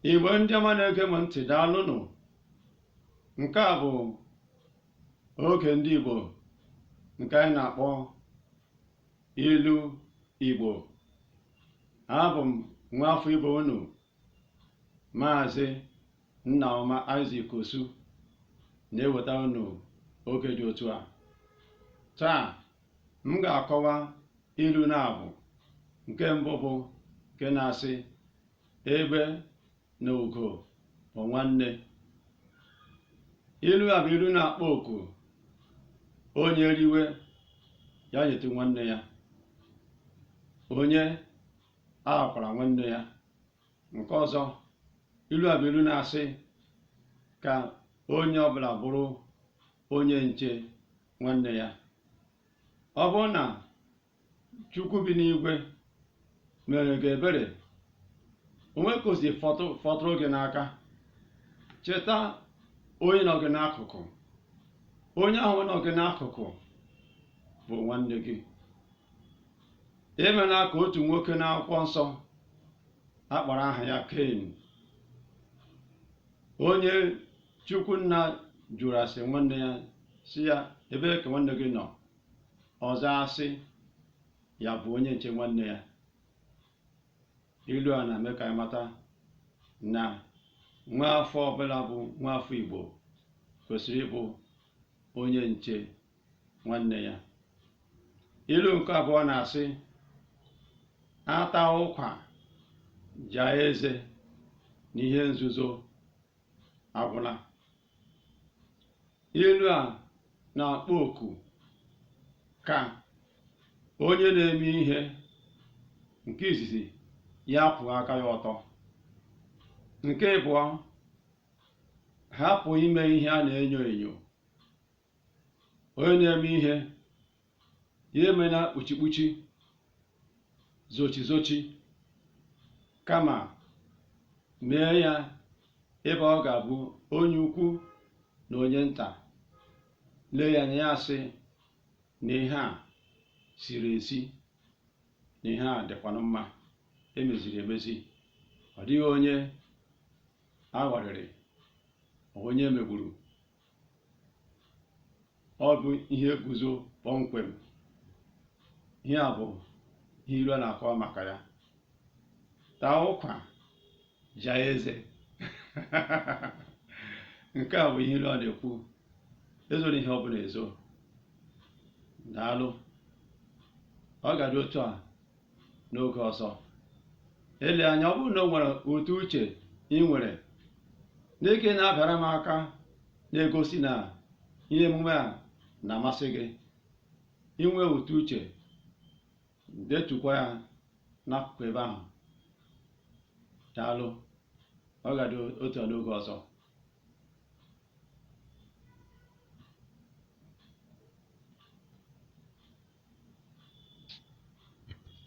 Igbo ndị ọma na-ege m ntị, daalụnụ. Nke a bụ oge ndị Igbo nke anyị na-akpọ ilu Igbo. Abụ m nwaafọ Igbo unu, Maazị Nnaoma Isaac Osu, na-eweta unu oge dị otu a. Taa m ga-akọwa ilu na-abụ. Nke mbụ bụ nke na-asị egbe na ugo bụ nwanne. Ilu a bụ ilu na-akpọ oku onye riwe ya nyetụ nwanne ya, onye aghakwara nwanne ya. Nke ọzọ, ilu a bụ ilu na-asị ka onye ọbụla bụrụ onye nche nwanne ya. Ọ bụrụ na Chukwu bi n'igwe mere gị ebere, onwe ka o si fọtụrụ gị n'aka, cheta onye nọ gị n'akụkụ. Onye ahụ nọ gị n'akụkụ bụ nwanne gị. Emela ka otu nwoke n'akwụkwọ nsọ akpọrọ aha ya Cain, onye Chukwu nna jụrụ ase nwanne ya, si ya, ebee ka nwanne gị nọ? Ọzọ asị ya bụ onye nche nwanne ya. Ilu a na-eme ka anyị mata na nwaafọ ọbụla bụ nwaafọ Igbo kwesịrị ịbụ onye nche nwanne ya. Ilu nke abụọ na-asị ata ụkwa jaa eze na ihe nzuzo agwụla. Ilu a na-akpọ oku ka onye na-eme ihe nke izizi ya pụọ aka ya ọtọ. Nke abụọ, hapụ ime ihe a na-enyo enyo. Onye na-eme ihe ya emena kpuchikpuchi, zochi, kama mee ya ebe ọ ga-abụ onye ukwu na onye nta lee ya anya, ya sị na ihe a siri esi, na ihe a dịkwanụ mma, emeziri emezi. Ọ dịghị onye agwarịrị, onye megburu. Ọ bụ ihe guzo kpọmkwem. Ihe a bụ ihe ilu a na-akọwa maka ya. Taa ụkwa jaa eze. Nke a bụ ihe ilu a na-ekwu. Ezoro ihe ọ bụla ezo. Daalụ. Ọ ga-adị otu a n'oge ọzọ. Ele anya, ọ bụrụ na o nwere otu uche ị nwere n'ike na-abịara m aka, na-egosi na ihe emume a na-amasị gị, inwe otu uche, detukwa ya n'akụkụ ebe ahụ. Daalụ. Ọ ga-adị otu a n'oge ọzọ.